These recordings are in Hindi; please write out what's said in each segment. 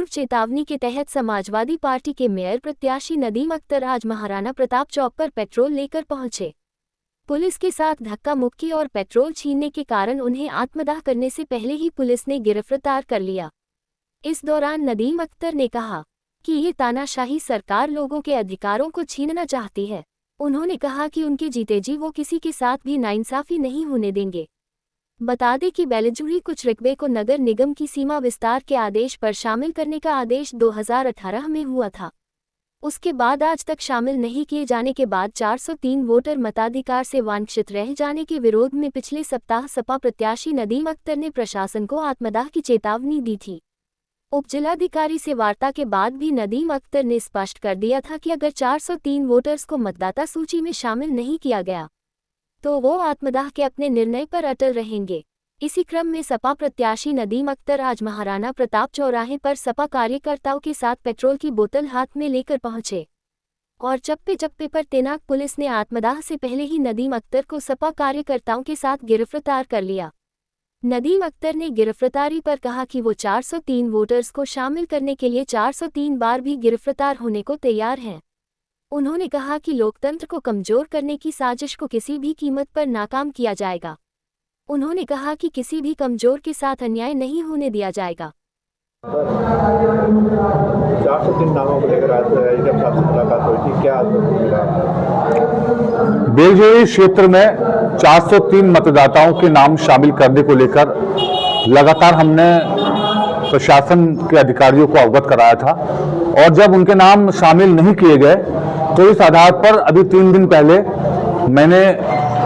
चेतावनी के तहत समाजवादी पार्टी के मेयर प्रत्याशी नदीम अख्तर आज महाराणा प्रताप चौक पर पेट्रोल लेकर पहुंचे। पुलिस के साथ धक्का मुक्की और पेट्रोल छीनने के कारण उन्हें आत्मदाह करने से पहले ही पुलिस ने गिरफ्तार कर लिया। इस दौरान नदीम अख्तर ने कहा कि ये तानाशाही सरकार लोगों के अधिकारों को छीनना चाहती है। उन्होंने कहा कि उनके जीते जी वो किसी के साथ भी नाइंसाफी नहीं होने देंगे। बता दें कि बेलजूरी कुछ रकबे को नगर निगम की सीमा विस्तार के आदेश पर शामिल करने का आदेश 2018 में हुआ था। उसके बाद आज तक शामिल नहीं किए जाने के बाद 403 वोटर मताधिकार से वंचित रह जाने के विरोध में पिछले सप्ताह सपा प्रत्याशी नदीम अख्तर ने प्रशासन को आत्मदाह की चेतावनी दी थी। उपजिलाधिकारी से वार्ता के बाद भी नदीम अख्तर ने स्पष्ट कर दिया था कि अगर 403 वोटर्स को मतदाता सूची में शामिल नहीं किया गया तो वो आत्मदाह के अपने निर्णय पर अटल रहेंगे। इसी क्रम में सपा प्रत्याशी नदीम अख्तर आज महाराणा प्रताप चौराहे पर सपा कार्यकर्ताओं के साथ पेट्रोल की बोतल हाथ में लेकर पहुंचे और चप्पे चप्पे पर तैनात पुलिस ने आत्मदाह से पहले ही नदीम अख्तर को सपा कार्यकर्ताओं के साथ गिरफ्तार कर लिया। नदीम अख्तर ने गिरफ्तारी पर कहा कि वो 403 वोटर्स को शामिल करने के लिए 403 बार भी गिरफ्तार होने को तैयार हैं। उन्होंने कहा कि लोकतंत्र को कमजोर करने की साजिश को किसी भी कीमत पर नाकाम किया जाएगा। उन्होंने कहा कि किसी भी कमजोर के साथ अन्याय नहीं होने दिया जाएगा। 403 नामों को लेकर आज जब आपसे मुलाकात हुई थी, क्या मिला? बेलजूरी क्षेत्र में 403 मतदाताओं के नाम शामिल करने को लेकर लगातार हमने प्रशासन के अधिकारियों को अवगत कराया था और जब उनके नाम शामिल नहीं किए गए तो इस आधार पर अभी 3 दिन पहले मैंने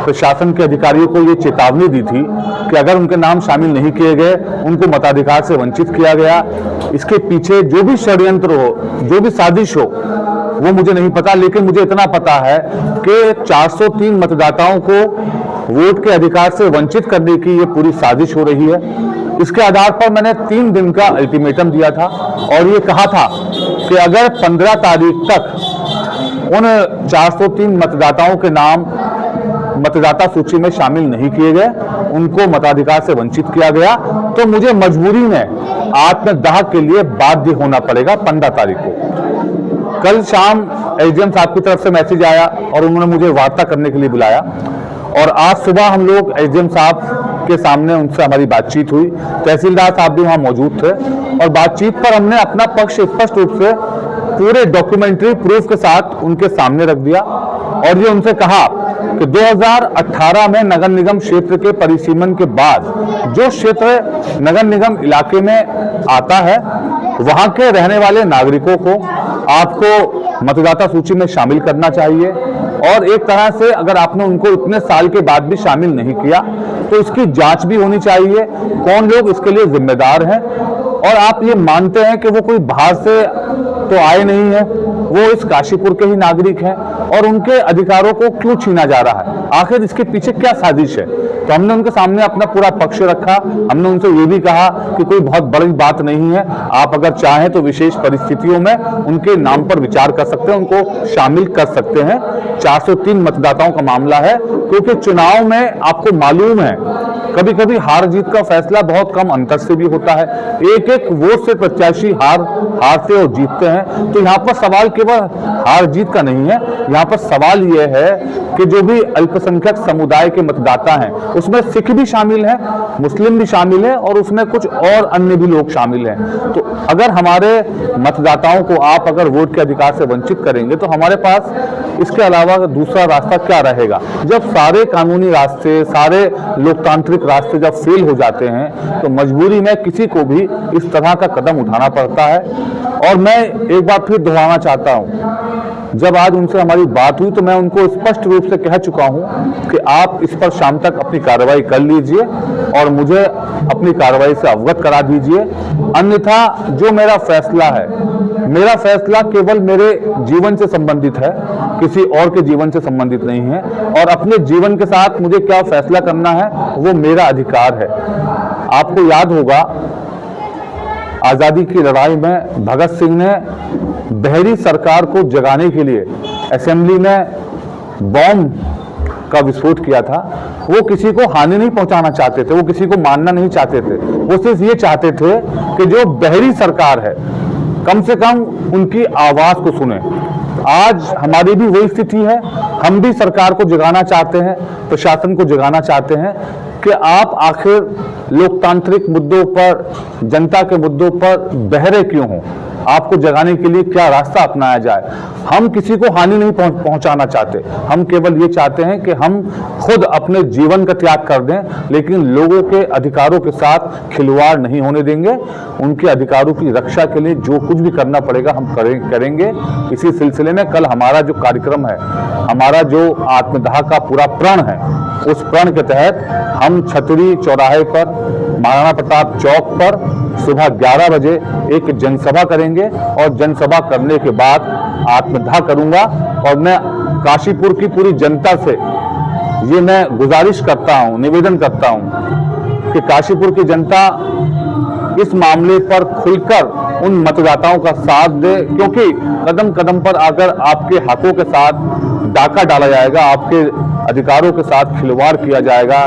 प्रशासन के अधिकारियों को ये चेतावनी दी थी कि अगर उनके नाम शामिल नहीं किए गए, उनको मताधिकार से वंचित किया गया, इसके पीछे जो भी षड्यंत्र हो, जो भी साजिश हो, वो मुझे नहीं पता, लेकिन मुझे इतना पता है कि 403 मतदाताओं को वोट के अधिकार से वंचित करने की ये पूरी साजिश हो रही है। इसके आधार पर मैंने 3 दिन का अल्टीमेटम दिया था और ये कहा था कि अगर 15 तारीख तक उन 403 मतदाताओं के नाम मतदाता सूची में शामिल नहीं किए गए, उनको मताधिकार से वंचित किया गया, तो मुझे मजबूरी में आत्मदाह के लिए बाध्य होना पड़ेगा 15 तारीख को। कल शाम एसडीएम साहब की तरफ से मैसेज आया और उन्होंने मुझे वार्ता करने के लिए बुलाया और आज सुबह हम लोग एसडीएम साहब के सामने उनसे हमारी बातचीत हुई। तहसीलदार साहब भी वहां मौजूद थे और बातचीत पर हमने अपना पक्ष स्पष्ट रूप से पूरे डॉक्यूमेंट्री प्रूफ के साथ उनके सामने रख दिया और ये उनसे कहा कि 2018 में नगर निगम क्षेत्र के परिसीमन के बाद जो क्षेत्र नगर निगम इलाके में आता है, वहां के रहने वाले नागरिकों को आपको मतदाता सूची में शामिल करना चाहिए और एक तरह से अगर आपने उनको इतने साल के बाद भी शामिल नहीं किया तो इसकी जांच भी होनी चाहिए, कौन लोग इसके लिए जिम्मेदार हैं। और आप ये मानते हैं कि वो कोई बाहर से तो आए नहीं है, वो इस काशीपुर के ही नागरिक हैं और उनके अधिकारों को क्यों छीना जा रहा है, आखिर इसके पीछे क्या साजिश है। तो हमने उनके सामने अपना पूरा पक्ष रखा। हमने उनसे ये भी कहा कि कोई बहुत बड़ी बात नहीं है, आप अगर चाहें तो विशेष परिस्थितियों में उनके नाम पर विचार कर सकते हैं, उनको शामिल कर सकते हैं। 403 मतदाताओं का मामला है, क्योंकि चुनाव में आपको मालूम है कभी कभी हार जीत का फैसला बहुत कम अंतर से भी होता है, एक एक वोट से प्रत्याशी हारते और जीतते हैं। तो यहाँ पर सवाल केवल हार जीत का नहीं है, यहाँ पर सवाल ये है कि जो भी अल्पसंख्यक समुदाय के मतदाता हैं उसमें सिख भी शामिल है, मुस्लिम भी शामिल है और उसमें कुछ और अन्य भी लोग शामिल हैं। तो अगर हमारे मतदाताओं को आप अगर वोट के अधिकार से वंचित करेंगे तो हमारे पास इसके अलावा दूसरा रास्ता क्या रहेगा। जब सारे कानूनी रास्ते, सारे लोकतांत्रिक रास्ते जब फेल हो जाते हैं तो मजबूरी में किसी को भी इस तरह का कदम उठाना पड़ता है। और मैं एक बार फिर दोहराना चाहता हूं, जब आज उनसे हमारी बात हुई तो मैं उनको स्पष्ट रूप से कह चुका हूं कि आप इस पर शाम तक अपनी कार्रवाई कर लीजिए और मुझे अपनी कार्रवाई से अवगत करा दीजिए। अन्यथा जो मेरा फैसला है, मेरा फैसला केवल मेरे जीवन से संबंधित है, किसी और के जीवन से संबंधित नहीं है और अपने जीवन के साथ मुझे क्या फैसला करना है वो मेरा अधिकार है। आपको याद होगा आजादी की लड़ाई में भगत सिंह ने बहरी सरकार को जगाने के लिए असेंबली में बॉम्ब का विस्फोट किया था। वो किसी को हानि नहीं पहुंचाना चाहते थे, वो किसी को मारना नहीं चाहते थे, वो सिर्फ ये चाहते थे कि जो बहरी सरकार है कम से कम उनकी आवाज को सुने। आज हमारी भी वही स्थिति है, हम भी सरकार को जगाना चाहते हैं, प्रशासन को जगाना चाहते हैं कि आप आखिर लोकतांत्रिक मुद्दों पर, जनता के मुद्दों पर बहरे क्यों हो। आपको जगाने के लिए क्या रास्ता अपनाया जाए। हम किसी को हानि नहीं पहुंचाना चाहते, हम केवल ये चाहते हैं कि हम खुद अपने जीवन का त्याग कर दें, लेकिन लोगों के अधिकारों के साथ खिलवाड़ नहीं होने देंगे। उनके अधिकारों की रक्षा के लिए जो कुछ भी करना पड़ेगा हम करेंगे। इसी सिलसिले में कल हमारा जो कार्यक्रम है, हमारा जो आत्मदाह का पूरा प्रण है, उस प्रण के तहत हम छतरी चौराहे पर, महाराणा प्रताप चौक पर सुबह 11 बजे एक जनसभा करेंगे और जनसभा करने के बाद आत्मदाह करूंगा। और मैं काशीपुर की पूरी जनता से ये मैं गुजारिश करता हूं, निवेदन करता हूं कि काशीपुर की जनता इस मामले पर खुलकर उन मतदाताओं का साथ दे, क्योंकि कदम कदम पर अगर आपके हकों के साथ डाका डाला जाएगा, आपके अधिकारों के साथ खिलवाड़ किया जाएगा,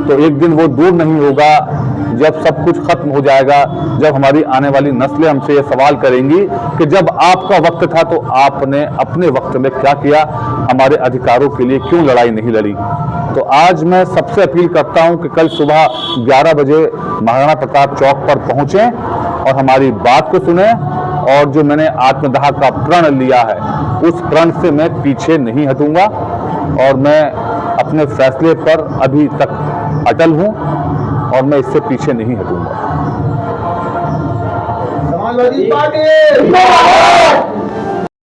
तो एक दिन वो दूर नहीं होगा जब सब कुछ खत्म हो जाएगा, जब हमारी आने वाली नस्लें हमसे ये सवाल करेंगी कि जब आपका वक्त था तो आपने अपने वक्त में क्या किया, हमारे अधिकारों के लिए क्यों लड़ाई नहीं लड़ी। तो आज मैं सबसे अपील करता हूं कि कल सुबह 11 बजे महाराणा प्रताप चौक पर पहुंचें और हमारी बात को सुने, और जो मैंने आत्मदाह का प्रण लिया है उस प्रण से मैं पीछे नहीं हटूंगा, और मैं अपने फैसले पर अभी तक अटल हूं और मैं इससे पीछे नहीं हटूंगा। समाजवादी पार्टी